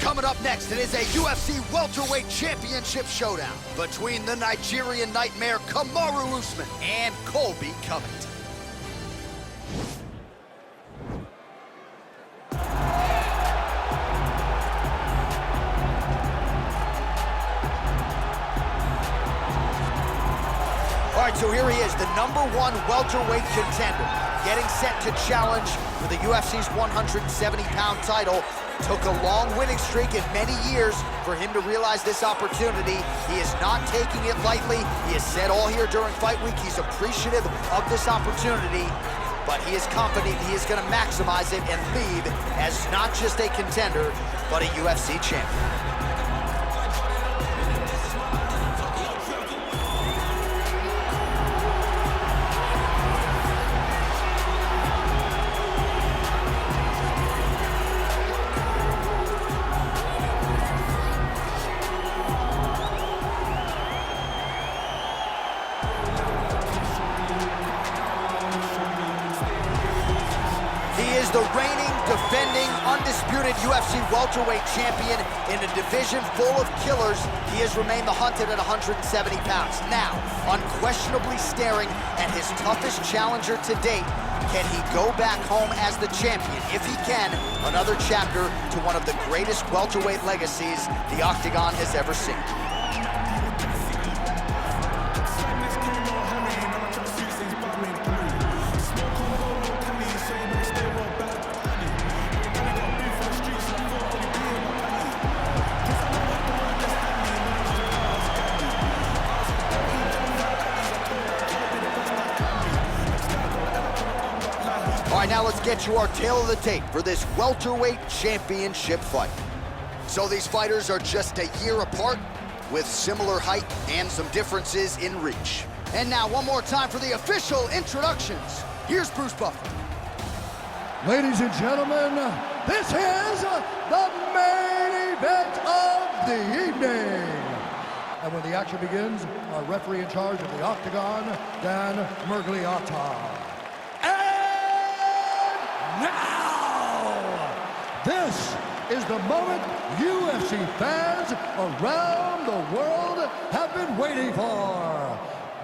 Coming up next, it is a UFC welterweight championship showdown between the Nigerian nightmare Kamaru Usman and Colby Covington. All right, so here he is, the #1 welterweight contender, getting set to challenge for the UFC's 170-pound title. Took a long winning streak in many years for him to realize this opportunity. He is not taking it lightly. He has said all here during fight week he's appreciative of this opportunity, but he is confident he is going to maximize it and leave as not just a contender, but a UFC champion. The reigning, defending, undisputed UFC welterweight champion in a division full of killers. He has remained the hunted at 170 pounds. Now, unquestionably staring at his toughest challenger to date. Can he go back home as the champion? If he can, another chapter to one of the greatest welterweight legacies the Octagon has ever seen. All right, now let's get you our tale of the tape for this welterweight championship fight. So these fighters are just a year apart with similar height and some differences in reach. And now one more time for the official introductions. Here's Bruce Buffer. Ladies and gentlemen, this is the main event of the evening. And when the action begins, our referee in charge of the Octagon, Dan Mergliata. Now, this is the moment UFC fans around the world have been waiting for.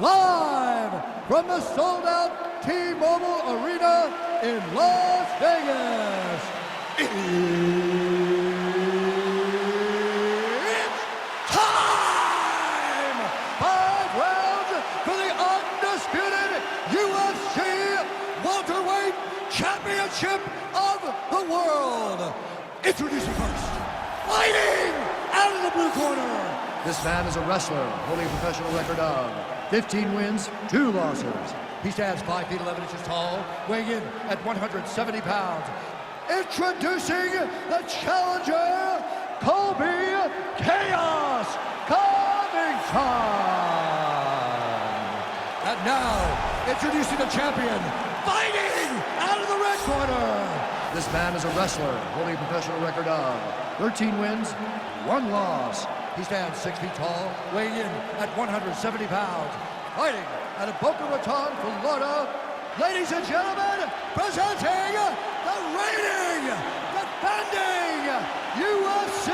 Live from the sold-out T-Mobile Arena in Las Vegas. It's time! 5 rounds for the undisputed UFC welterweight championship of the world. Introducing first, fighting out of the blue corner. This man is a wrestler holding a professional record of 15 wins, 2 losses. He stands 5 feet 11 inches tall, weighing in at 170 pounds. Introducing the challenger, Colby Chaos Covington. And now, introducing the champion, fighting out of the red corner. This man is a wrestler holding a professional record of 13 wins, 1 loss. He stands 6 feet tall, weighing in at 170 pounds. Fighting out of Boca Raton, Florida. Ladies and gentlemen, presenting the reigning, defending UFC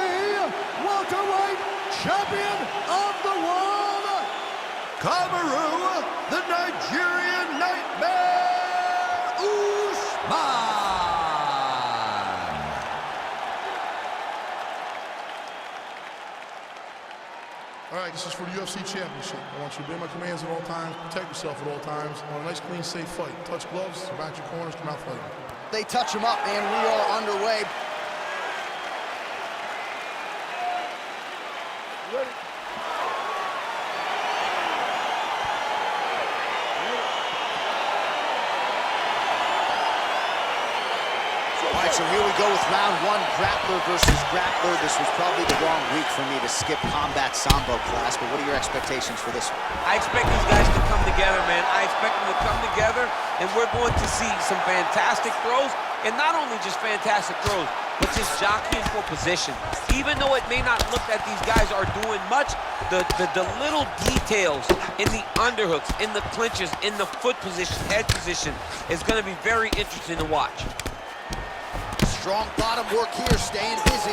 welterweight champion of the world, Kamaru, the Nigerian nightmare, Usman. All right, this is for the UFC Championship. I want you to obey my commands at all times, protect yourself at all times. I want a nice, clean, safe fight. Touch gloves, back your corners, come out fighting. They touch him up, and we are underway. Ready. All right, so here we go with round 1, grappler versus grappler. This was probably the wrong week for me to skip combat sambo class, but what are your expectations for this one? I expect these guys to come together, man. I expect them to come together, and we're going to see some fantastic throws, and not only just fantastic throws, but just jockeying for position. Even though it may not look that these guys are doing much, the little details in the underhooks, in the clinches, in the foot position, head position, is going to be very interesting to watch. Strong bottom work here, staying busy.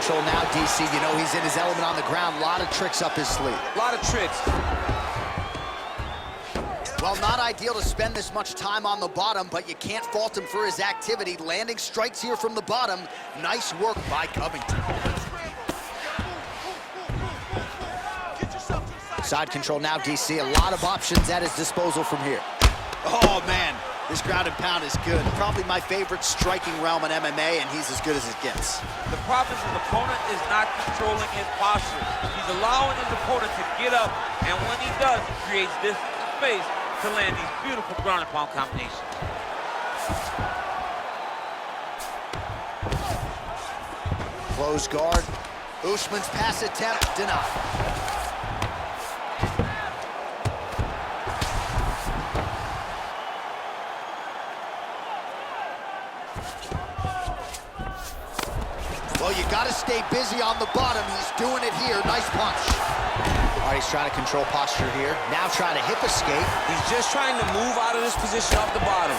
control now, DC. You know he's in his element on the ground. A lot of tricks up his sleeve. A lot of tricks. Well, not ideal to spend this much time on the bottom, but you can't fault him for his activity. Landing strikes here from the bottom. Nice work by Covington. Side control now, DC. A lot of options at his disposal from here. Oh, man. This ground and pound is good. Probably my favorite striking realm in MMA, and he's as good as it gets. The problem is his opponent is not controlling his posture. He's allowing his opponent to get up, and when he does, he creates this space to land these beautiful ground and pound combinations. Close guard. Usman's pass attempt denied. Well, you got to stay busy on the bottom. He's doing it here. Nice punch. All right, he's trying to control posture here. Now trying to hip escape. He's just trying to move out of this position off the bottom.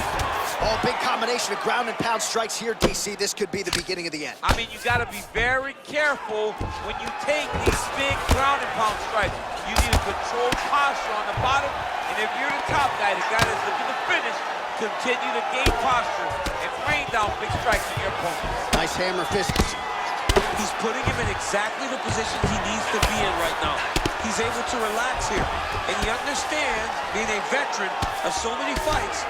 Oh, big combination of ground and pound strikes here, DC. This could be the beginning of the end. I mean, you got to be very careful when you take these big ground and pound strikes. You need a controlled posture on the bottom, and if you're the top guy, the guy that's looking to finish, continue to gain posture and rain down big strikes on your opponent. Nice hammer fist. He's putting him in exactly the positions he needs to be in right now. He's able to relax here, and he understands, being a veteran of so many fights,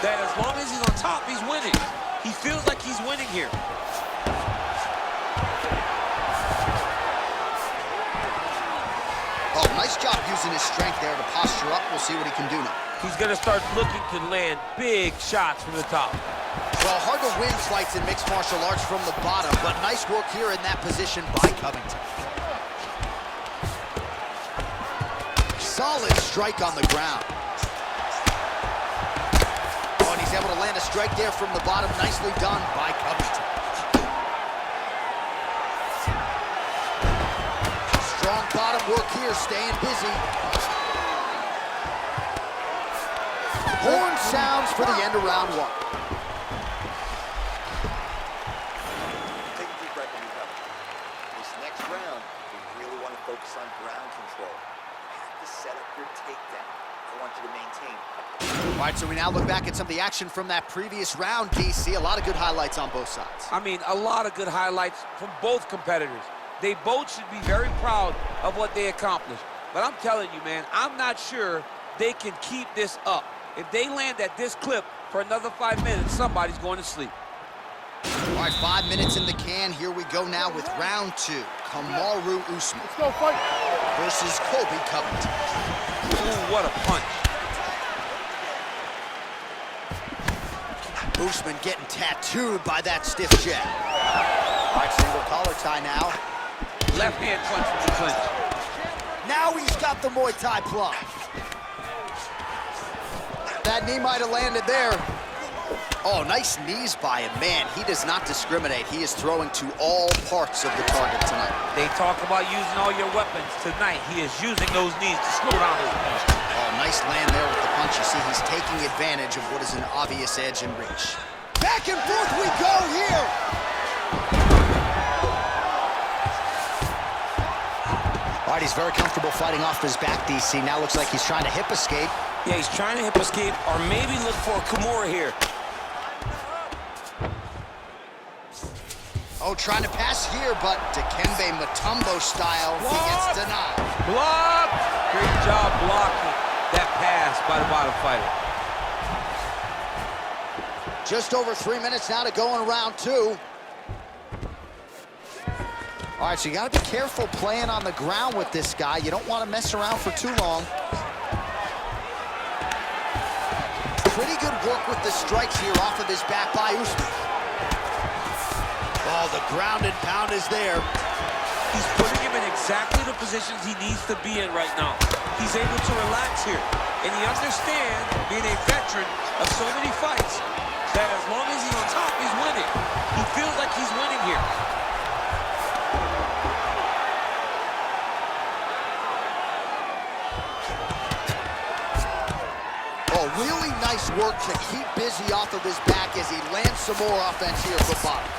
that as long as he's on top, he's winning. He feels like he's winning here. Oh, nice job using his strength there to posture up. We'll see what he can do now. He's going to start looking to land big shots from the top. Well, hard to win fights in mixed martial arts from the bottom, but nice work here in that position by Covington. Solid strike on the ground. Oh, and he's able to land a strike there from the bottom. Nicely done by Covington. Strong bottom work here, staying busy. Horn sounds for the end of round one. Take a deep breath when you come. This next round, we really want to focus on ground control. You have to set up your takedown. I want you to maintain. All right, so we now look back at some of the action from that previous round, DC. A lot of good highlights on both sides. I mean, a lot of good highlights from both competitors. They both should be very proud of what they accomplished. But I'm telling you, man, I'm not sure they can keep this up. If they land at this clip for another 5 minutes, somebody's going to sleep. All right, 5 minutes in the can. Here we go now with round two. Kamaru Usman. Let's go fight. Versus Colby Covington. Ooh, what a punch. Usman getting tattooed by that stiff jab. All right, single collar tie now. Left hand punch from the clinch. Now he's got the Muay Thai plunge. That knee might have landed there. Oh, nice knees by him. Man, he does not discriminate. He is throwing to all parts of the target tonight. They talk about using all your weapons. Tonight, he is using those knees to slow down his punch. Oh, nice land there with the punch. You see, he's taking advantage of what is an obvious edge and reach. Back and forth we go here. All right, he's very comfortable fighting off his back, DC. Now looks like he's trying to hip escape. Yeah, he's trying to hip escape or maybe look for a Kimura here. Oh, trying to pass here, but Dikembe Mutombo style, he gets denied. Block! Great job blocking that pass by the bottom fighter. Just over 3 minutes now to go in round two. All right, so you got to be careful playing on the ground with this guy. You don't want to mess around for too long. Pretty good work with the strikes here off of his back by Usman. Oh, the ground and pound is there. He's putting him in exactly the positions he needs to be in right now. He's able to relax here. And he understands, being a veteran of so many fights, that as long as he's on top, he's winning. He feels like he's winning here. Oh, really nice work to keep busy off of his back as he lands some more offense here at the bottom.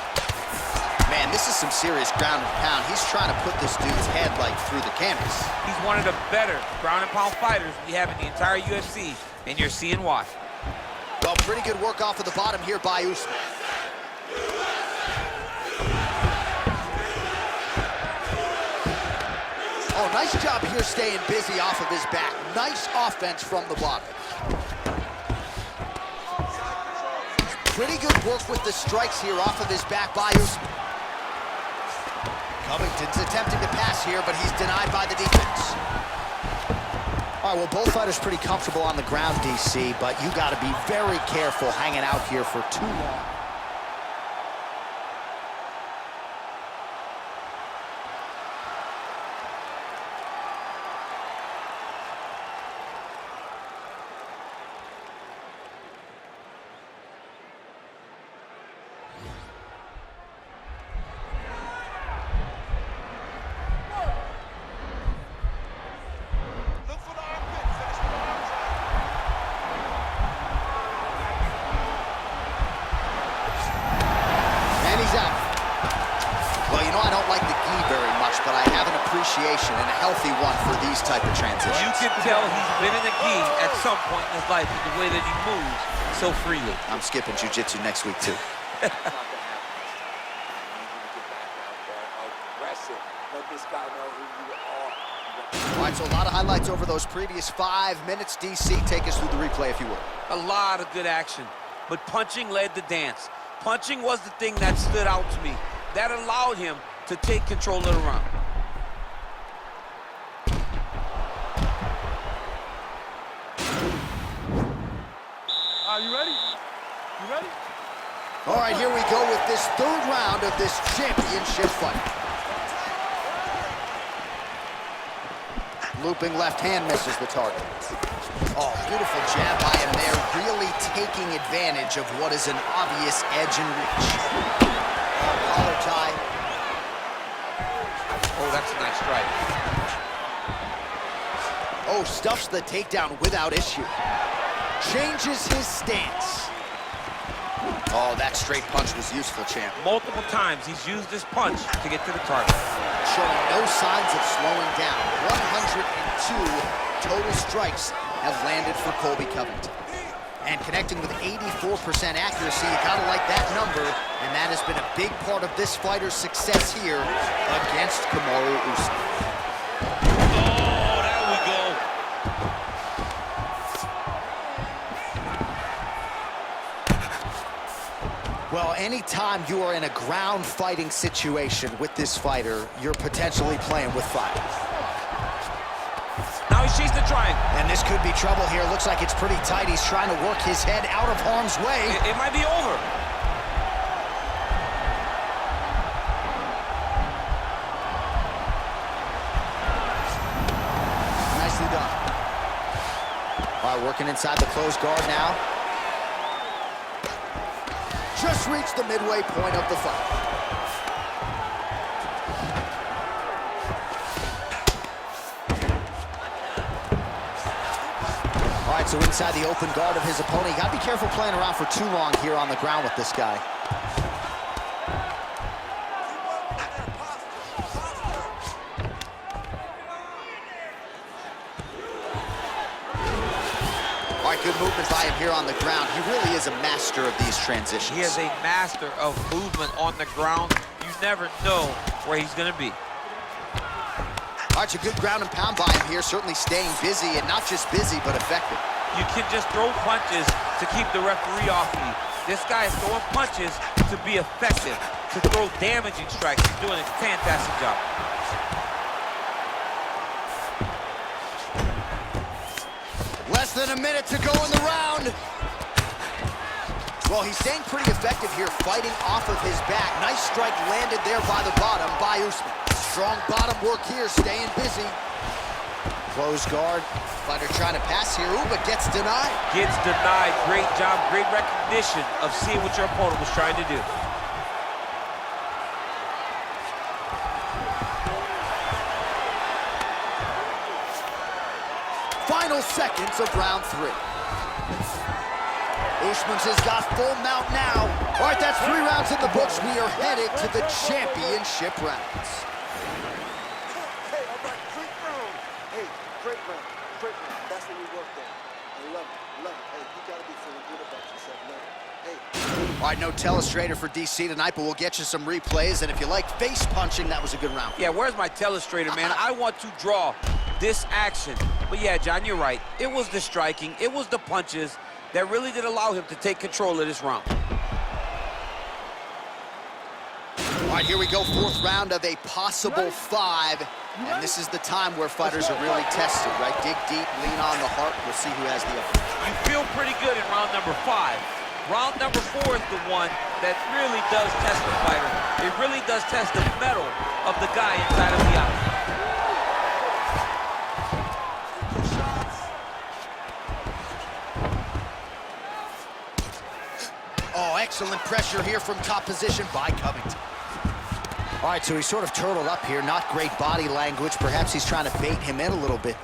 Man, man, this is some serious ground and pound. He's trying to put this dude's head, like, through the canvas. He's one of the better ground and pound fighters we have in the entire UFC, and you're seeing why. Well, pretty good work off of the bottom here by Usman. Oh, nice job here staying busy off of his back. Nice offense from the bottom. Pretty good work with the strikes here off of his back by Usman. Covington's attempting to pass here, but he's denied by the defense. All right, well, both fighters pretty comfortable on the ground, DC, but you got to be very careful hanging out here for too long. Appreciation and a healthy one for these type of transitions. You can tell he's been in the gi at some point in his life with the way that he moves so freely. I'm skipping jiu-jitsu next week too. It's not gonna happen this time. You need to get back out there, aggressive. Let this guy know who you are. All right, so a lot of highlights over those previous 5 minutes. DC, take us through the replay if you will. A lot of good action, but punching led the dance. Punching was the thing that stood out to me. That allowed him to take control of the round. You ready? You ready? All right, here we go with this 3rd round of this championship fight. Looping left hand misses the target. Oh, beautiful jab by him there, really taking advantage of what is an obvious edge and reach. Collar tie. Oh, that's a nice strike. Oh, stuffs the takedown without issue. Changes his stance. Oh, that straight punch was useful, champ. Multiple times he's used this punch to get to the target. Showing no signs of slowing down. 102 total strikes have landed for Colby Covington. And connecting with 84% accuracy, you gotta like that number, and that has been a big part of this fighter's success here against Kamaru Usman. Well, anytime you are in a ground fighting situation with this fighter, you're potentially playing with fire. Now he's chasing the triangle. And this could be trouble here. Looks like it's pretty tight. He's trying to work his head out of harm's way. It might be over. Nicely done. All right, working inside the closed guard now. Just reached the midway point of the fight. All right, so inside the open guard of his opponent. You gotta be careful playing around for too long here on the ground with this guy. All right, good movement by him here on the ground. He really is a master of these transitions. He is a master of movement on the ground. You never know where he's going to be. All right, a good ground and pound by him here, certainly staying busy, and not just busy, but effective. You can just throw punches to keep the referee off you. This guy is throwing punches to be effective, to throw damaging strikes. He's doing a fantastic job. Less than a minute to go in the round. Well, he's staying pretty effective here, fighting off of his back. Nice strike landed there by the bottom by Usman. Strong bottom work here, staying busy. Closed guard. Fighter trying to pass here, ooh, but gets denied. Gets denied. Great job, great recognition of seeing what your opponent was trying to do. Final seconds of round 3. Usman's has got full mount now. All right, that's 3 rounds in in the books. We are headed to the championship rounds. Hey, all right, great round. Hey, great round. Great round. That's what we worked on. I love it. Love it. Hey, you gotta be feeling good about yourself. Love it. Hey. All right, no telestrator for DC tonight, but we'll get you some replays. And if you like face punching, that was a good round. Yeah, where's my telestrator, man? I want to draw this action. But yeah, John, you're right. It was the striking, it was the punches that really did allow him to take control of this round. All right, here we go, fourth round of a possible 5. And this is the time where fighters are really tested, right? Dig deep, lean on the heart. We'll see who has the upper. You feel pretty good in round number 5. Round number 4 is the one that really does test the fighter. It really does test the mettle of the guy inside of the eye. Oh, excellent pressure here from top position by Covington. All right, so he's sort of turtled up here. Not great body language. Perhaps he's trying to bait him in a little bit.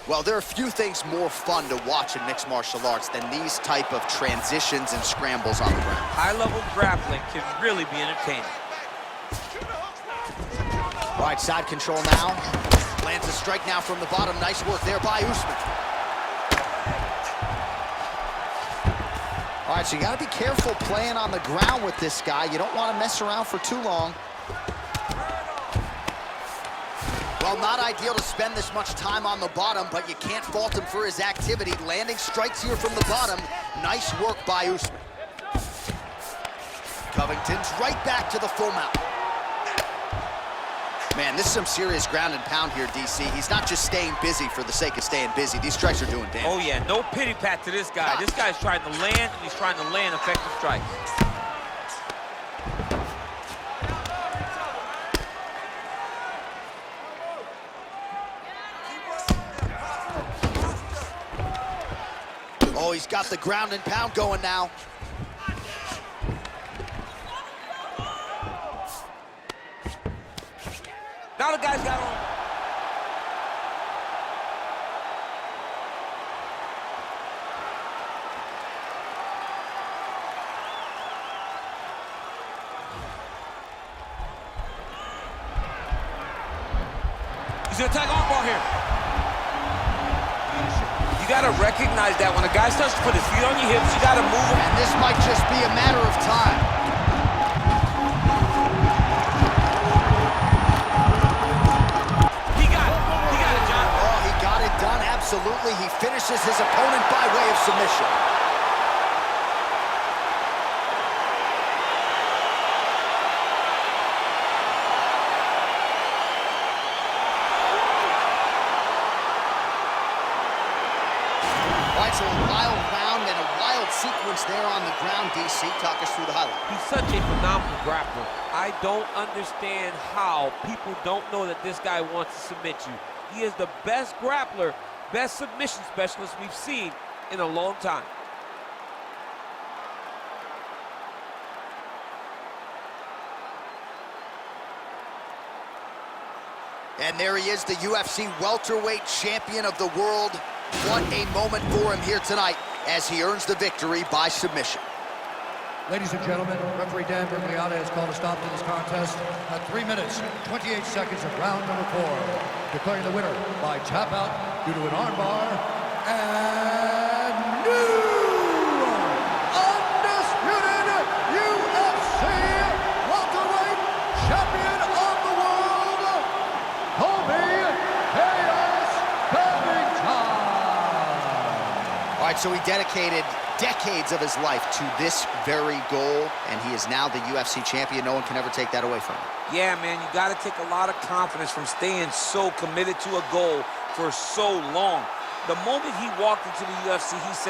Well, there are few things more fun to watch in mixed martial arts than these type of transitions and scrambles on the ground. High-level grappling can really be entertaining. All right, side control now. Lands a strike now from the bottom. Nice work there by Usman. All right, so you got to be careful playing on the ground with this guy. You don't want to mess around for too long. Well, not ideal to spend this much time on the bottom, but you can't fault him for his activity. Landing strikes here from the bottom. Nice work by Usman. Covington's right back to the full mount. Man, this is some serious ground and pound here, DC. He's not just staying busy for the sake of staying busy. These strikes are doing damage. Oh, yeah, no pity pat to this guy. This guy's trying to land, and he's trying to land effective strikes. Oh, he's got the ground and pound going now. Now the guy's got on. He's gonna attack armbar here. You gotta recognize that when a guy starts to put his feet on your hips, you gotta move him. And this might just be a matter of time. Absolutely, he finishes his opponent by way of submission. All right, so a wild round and a wild sequence there on the ground, DC. Talk us through the highlight. He's such a phenomenal grappler. I don't understand how people don't know that this guy wants to submit you. He is the best grappler, best submission specialist we've seen in a long time. And there he is, the UFC welterweight champion of the world. What a moment for him here tonight as he earns the victory by submission. Ladies and gentlemen, referee Dan Bergliata has called a stop to this contest at 3 minutes, 28 seconds of round number 4, declaring the winner by tap out due to an armbar, and new undisputed UFC welterweight champion of the world, Colby Covington. All right, so he dedicated decades of his life to this very goal, and he is now the UFC champion. No one can ever take that away from him. Yeah, man, you got to take a lot of confidence from staying so committed to a goal for so long. The moment he walked into the UFC, he said,